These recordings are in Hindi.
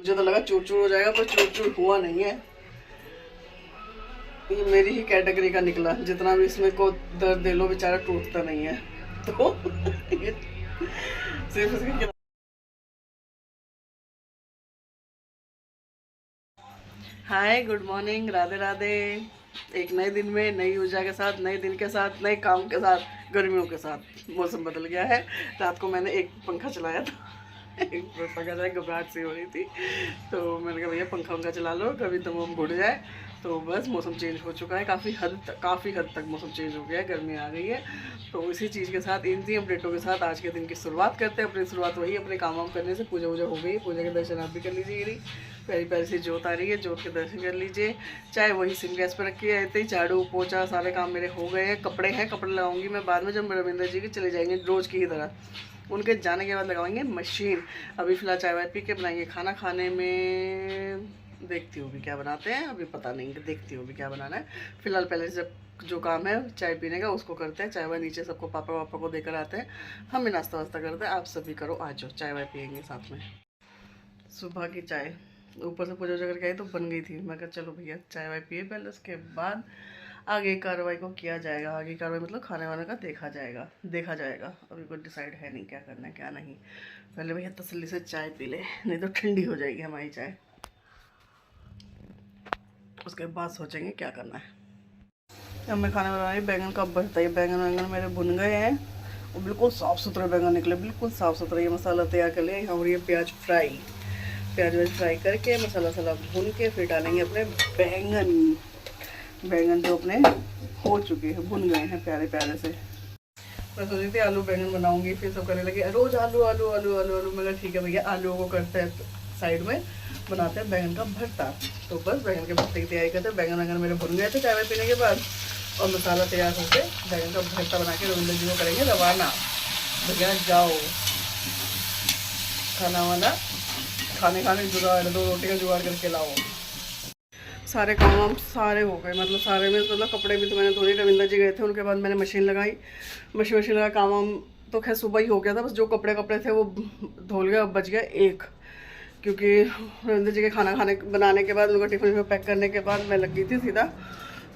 मुझे तो लगा चूर चूर हो जाएगा, पर चूर चूर हुआ नहीं है। ये मेरी ही कैटेगरी का निकला, जितना भी इसमें को दर्द दे लो बेचारा टूटता नहीं है। तो ये सिर्फ इसके। हाय, गुड मॉर्निंग, राधे राधे। एक नए दिन में नई ऊर्जा के साथ, नए दिन के साथ, नए काम के साथ, गर्मियों के साथ। मौसम बदल गया है। रात को मैंने एक पंखा चलाया था, एक पंखा चलाया, घबराहट सी हो रही थी, तो मैंने कहा भैया पंखा उनका चला लो, कभी दम हम घुट जाए। तो बस मौसम चेंज हो चुका है, काफ़ी हद तक मौसम चेंज हो गया है, गर्मी आ गई है। तो इसी चीज़ के साथ, इन अपडेटों के साथ आज के दिन की शुरुआत करते हैं। अपनी शुरुआत वही अपने काम वाम करने से। पूजा वूजा हो गई, पूजा के दर्शन आप भी कर लीजिए। प्यारी प्यारी सी जोत आ रही है, जोत के दर्शन कर लीजिए। चाय वही सिम गैस पर रखी है, ऐसे ही झाड़ू पोछा सारे काम मेरे हो गए हैं। कपड़े हैं, कपड़े लगाऊंगी मैं बाद में, जब रविंदर जी के चले जाएंगे रोज़ की ही तरह। उनके जाने के बाद लगाएंगे मशीन। अभी फ़िलहाल चाय वाय पी के बनाएंगे खाना। खाने में देखती हूँ भी क्या बनाते हैं, अभी पता नहीं, देखती हूँ भी क्या बनाना है। फ़िलहाल पहले जब जो काम है चाय पीने का उसको करते हैं। चाय वाय नीचे सबको पापा वापा को देकर आते हैं, हम भी नाश्ता वास्ता करते हैं। आप सभी करो, आ जाओ चाय वाय पियेंगे साथ में। सुबह की चाय ऊपर से पूजा वूजा करके आई तो बन गई थी। मैं कहा चलो भैया चाय वाय पिए पहले, उसके बाद आगे कार्रवाई को किया जाएगा। आगे कार्रवाई मतलब खाने वाने का देखा जाएगा। अभी कोई डिसाइड है नहीं क्या करना है क्या नहीं। पहले भैया तसल्ली से चाय पी ले, नहीं तो ठंडी हो जाएगी हमारी चाय। उसके बाद सोचेंगे क्या करना है। अब मैं खाना बना रही, बैंगन का भरता है। बैंगन मेरे भुन गए हैं और बिल्कुल साफ़ सुथरे बैंगन निकले, बिल्कुल साफ़ सुथरे। ये मसाला तैयार कर लिया। और ये प्याज व्याज फ्राई करके मसाला वसाला भून के फिर डालेंगे अपने बैंगन जो अपने हो चुके हैं, भुन गए हैं प्यारे प्यारे से। मैं सोच रही थी आलू बैंगन बनाऊंगी, फिर सब करने लगे रोज़ आलू आलू आलू आलू आलू। मगर ठीक है भैया, आलूओं को करते हैं साइड में, बनाते हैं बैंगन का भरता। तो बस बैंगन के भरते की तैयारी करते हैं। बैंगन मेरे भुन गए थे चाय पीने के बाद, और मसाला तैयार होकर बैंगन का भरता बना के रविंदर जी को करेंगे रवाना। भैया जाओ खाना वाना खाने जुगाड़, 2 रोटी का जुगाड़ करके लाओ। सारे काम सारे हो गए, मतलब सारे में मतलब कपड़े भी तो मैंने धोने, रविंदर जी गए थे, उनके बाद मैंने मशीन लगाई। मशीन लगा, काम वाम तो खैर सुबह ही हो गया था। बस जो कपड़े थे वो धुल गया। अब बच गया एक, क्योंकि रविंदर जी के खाना बनाने के बाद, उनका टिफिन में पैक करने के बाद मैं लग गई थी सीधा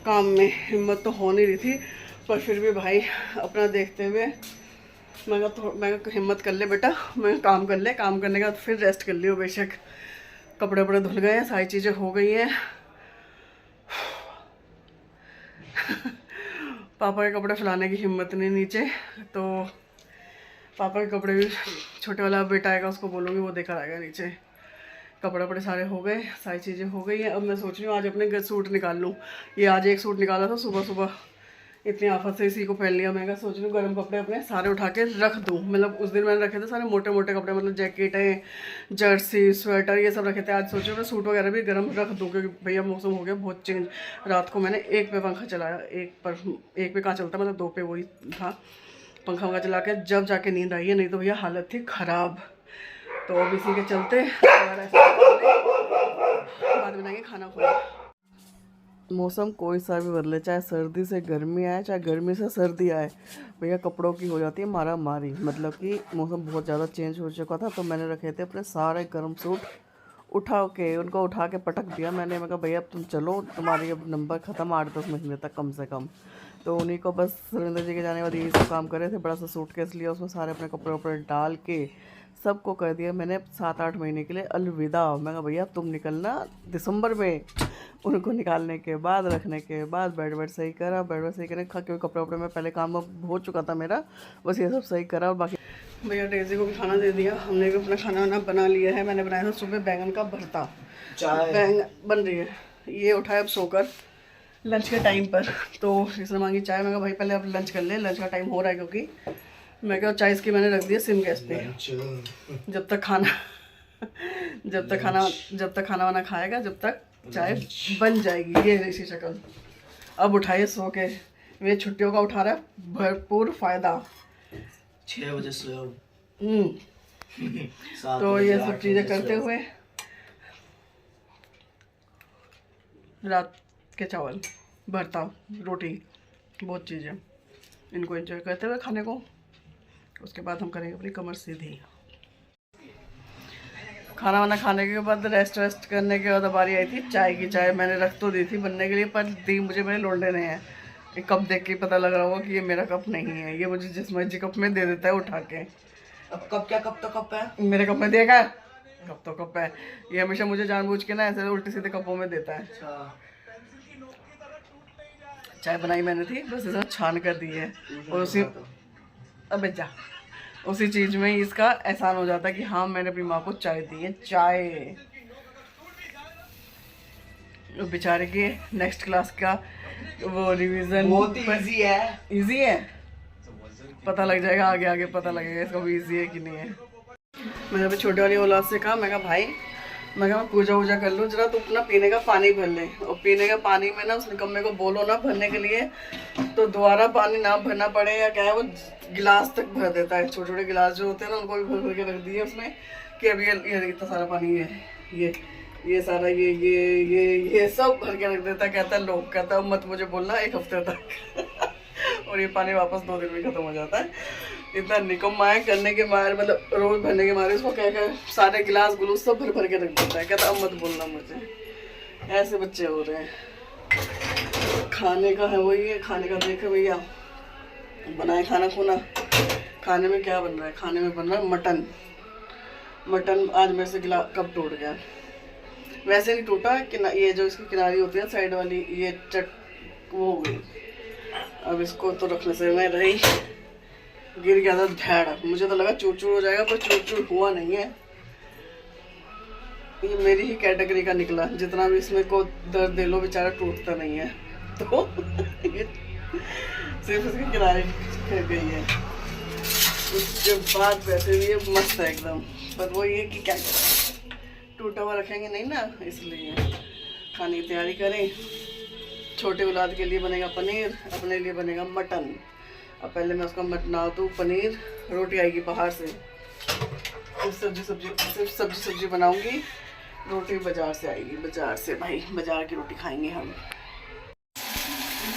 काम में। हिम्मत तो हो नहीं रही थी, पर फिर भी भाई अपना देखते हुए मैं हिम्मत कर ले बेटा, मैं काम कर ले, काम करने के बाद फिर रेस्ट कर लियो बेशक। कपड़े वपड़े धुल गए हैं, सारी चीज़ें हो गई हैं। पापा के कपड़े फैलाने की हिम्मत नहीं नीचे, तो पापा के कपड़े भी, छोटे वाला बेटा आएगा उसको बोलूँगी वो देखा आएगा नीचे। कपड़े वपड़े सारे हो गए, सारी चीज़ें हो गई हैं। अब मैं सोच रही हूँ आज अपने सूट निकाल लूँ। ये आज एक सूट निकाला था सुबह सुबह, इतनी आफत से इसी को पहन लिया। मैं क्या सोच रही हूँ गर्म कपड़े अपने सारे उठा के रख दूँ। मतलब उस दिन मैंने रखे थे सारे मोटे मोटे कपड़े, मतलब जैकेटें, जर्सी, स्वेटर, ये सब रखे थे। आज सोच रही हूँ सूट वगैरह भी गर्म रख दूँ, क्योंकि भैया मौसम हो गया बहुत चेंज। रात को मैंने एक पे पंखा चलाया, एक पे कहाँ चलता, मतलब 2 पे वही था। पंखा चला के जब जाके नींद आई है, नहीं तो भैया हालत थी ख़राब। तो अब इसी के चलते बाद में बनाएंगे खाना खुला। मौसम कोई सा भी बदले, चाहे सर्दी से गर्मी आए, चाहे गर्मी से सर्दी आए, भैया कपड़ों की हो जाती है मारा मारी। मतलब कि मौसम बहुत ज़्यादा चेंज हो चुका था, तो मैंने रखे थे अपने सारे गर्म सूट उनको उठा के पटक दिया मैंने। मैं कहा भैया अब तुम चलो, तुम्हारी अब नंबर ख़त्म 8-10 महीने तक कम से कम। तो उन्हीं को बस सुरेंद्र जी के जाने के बाद यही सब काम करे थे। बड़ा सा सूटकेस लिया, उसमें सारे अपने कपड़े वपड़े डाल के सबको कर दिया मैंने 7-8 महीने के लिए अलविदा। मैं कहा भैया तुम निकलना दिसंबर में। उनको निकालने के बाद, रखने के बाद बेड सही करा, क्योंकि कपड़े वपड़े में पहले काम हो चुका था मेरा, बस ये सब सही करा। और बाकी भैया डेजी को भी खाना दे दिया, हमने भी अपना खाना वाना बना लिया है। मैंने बनाया था सुबह बैंगन का भरता, बैंगन बन रही है। ये उठाया अब सोकर लंच के टाइम पर, तो इसने मांगी चाय। मैं कहा भाई पहले अब लंच कर ले, लंच का टाइम हो रहा है। क्योंकि मैं क्या चाय इसकी मैंने रख दिया सिम गैस पे, जब तक खाना वाना खाएगा, जब तक चाय बन जाएगी। ये इसी शक्ल। अब उठाइए सो के, वे छुट्टियों का उठा रहा है भरपूर फ़ायदा। 6 बजे सोया। तो ये सब चीज़ें करते हुए रात के चावल, भरता, रोटी, बहुत चीज़ें, इनको एंजॉय करते हुए खाने को। उसके बाद हम करेंगे अपनी कमर सीधी। खाना वाना खाने के बाद रेस्ट करने के बाद बारी आई थी चाय की। चाय मैंने रख तो दी थी बनने के लिए, पर दी मुझे मेरे लौंडे ने हैं। एक कप देख के पता लग रहा होगा कि ये मेरा कप नहीं है, ये मुझे जिस मर्जी कप में दे देता है उठा के। अब कप क्या, कप तो कप है। मेरे कप में देगा, कप तो कप है। ये हमेशा मुझे जानबूझ के ना ऐसे उल्टे सीधे कपों में देता है। चाय बनाई मैंने थी, बस इसे छान कर दी है और उसी अबे जा उसी चीज़ में इसका एहसान हो जाता है कि हाँ मैंने अपनी माँ को चाय दी है। चाय बेचारे के नेक्स्ट क्लास का वो रिवीजन बहुत इजी है। इजी है, पता लग जाएगा आगे आगे, पता लगेगा इसका भी इजी है कि नहीं है। मैंने अभी छोटे वाली औलाद से कहा, मैं कहा भाई, मैं पूजा वूजा कर लूँ, जरा तू अपना पीने का पानी भर ले। और पीने का पानी में ना उस निकम्मे को बोलो ना भरने के लिए, तो दोबारा पानी ना भरना पड़े या क्या है, वो गिलास तक भर देता है। छोटे छोटे गिलास जो होते हैं ना उनको भी भर भर के रख दिए उसमें कि अभी ये इतना सारा पानी है, ये सारा ये सब भर के रख देता है। कहता है लोग, कहता है मत मुझे बोलना 1 हफ्ते तक और ये पानी वापस 2 दिन में ख़त्म हो जाता है। इतना निकम्मा है करने के मारे, मतलब रोज भरने के मारे उसको कह कर सारे गिलास गुलूस सब भर भर के रख देता है। कहता अब मत बोलना मुझे। ऐसे बच्चे हो रहे हैं। खाने का है वही है, खाने का देखो भैया, बनाए खाना खुना। खाने में क्या बन रहा है? खाने में बन रहा है मटन। मटन आज मेरे से कब टूट गया, वैसे नहीं टूटा कि ये जो इसकी किनारी होती है साइड वाली, ये वो हो गई। अब इसको तो रखने से मैं रही, गिर गया था धैड़। मुझे तो लगा चूर चूर हो जाएगा, पर चूर चूर हुआ नहीं है। ये मेरी ही कैटेगरी का निकला, जितना भी इसमें को दर्द दे लो बेचारा टूटता नहीं है। तो ये सिर्फ इसकी किनारे खिल गई है, उसके बाद वैसे भी ये मस्त है एकदम। पर वो ये कि क्या करें, टूटा हुआ रखेंगे नहीं ना, इसलिए खाने की तैयारी करें। छोटे औलाद के लिए बनेगा पनीर, अपने लिए बनेगा मटन। अब पहले मैं उसका बना दूँ पनीर, रोटी आएगी बाहर से, सिर्फ सब्जी बनाऊंगी, रोटी बाजार से आएगी। बाजार से भाई, बाजार की रोटी खाएंगे हम।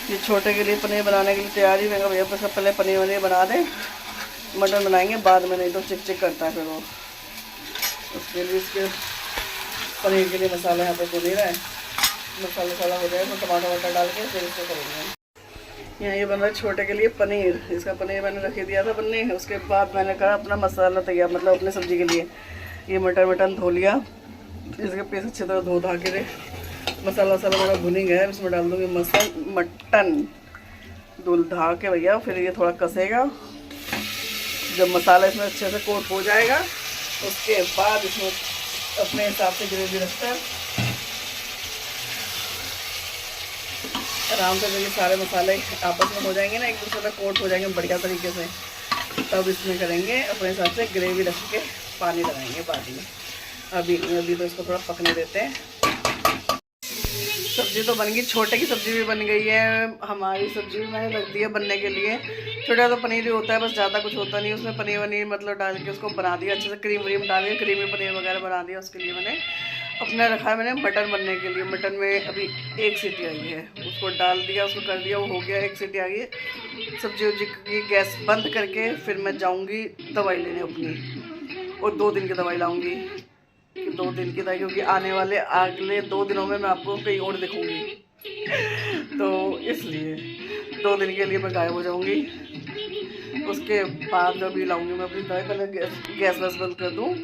ये छोटे के लिए पनीर बनाने के लिए तैयारी में भैया सब पहले पनीर वनीर बना दें, मटन बनाएंगे बाद में, नहीं तो चिक चिक करता है फिर वो। उसके लिए इसके पनीर के लिए मसाला यहाँ पे भून ही रहा है, मसाला हो जाए तो टमाटर वमाटर डाल के फिर इसको करेंगे। यहाँ ये बन रहा है छोटे के लिए पनीर। इसका पनीर मैंने रख दिया था बनने, उसके बाद मैंने कहा अपना मसाला तैयार, मतलब अपने सब्जी के लिए ये मटन धो लिया, इसके पीस अच्छी तरह धो धा के मसाला मेरा भुन ही गया है। इसमें डाल दूँगी मटन धुल धा के भैया। फिर ये थोड़ा कसेगा, जब मसाला इसमें अच्छे से कोट हो जाएगा उसके बाद इसमें अपने हिसाब से ग्रेवी रखता है आराम से। जब ये सारे मसाले आपस में हो जाएंगे ना, एक दूसरे में कोट हो जाएंगे बढ़िया तरीके से, तब इसमें करेंगे अपने हिसाब से ग्रेवी रख के पानी लगाएंगे बाद में। अभी तो इसको थोड़ा पकने देते हैं। सब्जी तो बन गई, छोटे की सब्जी भी बन गई है। हमारी सब्जी भी मैंने रख दी है बनने के लिए। छोटा तो पनीर ही होता है, बस ज़्यादा कुछ होता नहीं। उसमें पनीर वनीर मतलब डाल के उसको बना दिया अच्छे से, क्रीम व्रीम डाल के क्रीमी पनीर वगैरह बना दिया। उसके लिए मैंने अपना रखा है मैंने मटन बनने के लिए। मटन में अभी 1 सीटी आई है, उसको डाल दिया, उसको कर दिया, वो हो गया, 1 सीटी आ गई है। सब्जी वब्जी की गैस बंद करके फिर मैं जाऊँगी दवाई लेने अपनी, और 2 दिन की दवाई लाऊँगी। 2 दिन की दवाई, क्योंकि आने वाले अगले 2 दिनों में मैं आपको कहीं और दिखूँगी, तो इसलिए 2 दिन के लिए मैं गायब हो जाऊँगी। उसके बाद जब भी लाऊँगी मैं अपनी दवाई, पहले गैस वैस बंद कर दूँ।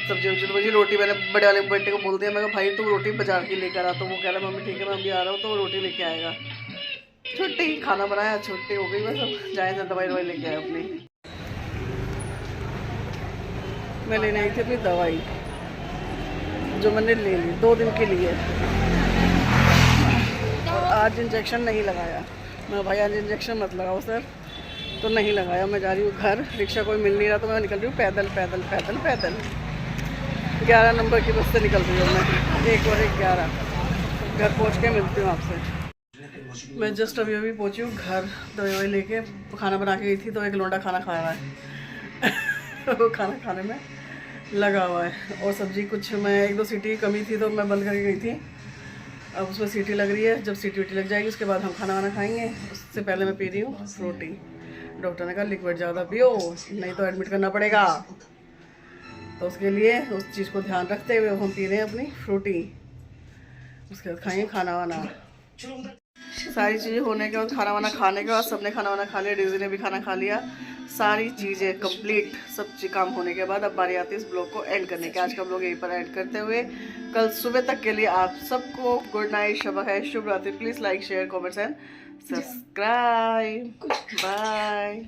सब्जी वब्जी तो मुझे रोटी मैंने बड़े वाले बेटे को बोल दिया, मैं कहा भाई तू रोटी बाजार की लेकर आ, तो वो कह रहा मम्मी ठीक है मैं अभी आ रहा हूँ, तो वो रोटी लेके आएगा। छुट्टी खाना बनाया, छुट्टी हो गई, बस अब जाए तो दवाई लेके आए अपनी। मैं लेने आई थी अपनी दवाई जो मैंने ले ली 2 दिन के लिए, और आज इंजेक्शन नहीं लगाया। मैं भाई आज इंजेक्शन मत लगाओ सर, तो नहीं लगाया। मैं जा रही हूँ घर, रिक्शा कोई मिल नहीं रहा, तो मैं निकल रही हूँ पैदल 11 नंबर की बस से निकल रही हूँ मैं, 1 और 11 घर पहुँच के मिलती हूँ आपसे। मैं जस्ट अभी पहुँची हूँ घर, दवाई लेके खाना बना के गई थी, तो एक लौंडा खाना खा रहा है वो खाना खाने में लगा हुआ है। और सब्ज़ी कुछ मैं 1-2 सीटी कमी थी तो मैं बंद करके गई थी, अब उसमें सीटी लग रही है। जब सीटी लग जाएगी उसके बाद हम खाना वाना खाएंगे। उससे पहले मैं पी रही हूँ रोटी। डॉक्टर ने कहा लिक्विड ज़्यादा पियो, नहीं तो एडमिट करना पड़ेगा। तो उसके लिए उस चीज़ को ध्यान रखते हुए हम पी रहे हैं अपनी फ्रूटी। उसके बाद खाएंगे खाना वाना। सारी चीज़ें होने के बाद, खाना वाना खाने के बाद, सबने खाना वाना खा लिया, डेज़ी ने भी खाना खा लिया, सारी चीज़ें कंप्लीट, सब चीज़ काम होने के बाद अब बारी आती है इस ब्लॉग को एंड करने की। आज का ब्लॉग यहीं पर एंड करते हुए कल सुबह तक के लिए आप सबको गुड नाइट, शब है, शुभ रात्रि। Please like share comments and subscribe. Bye.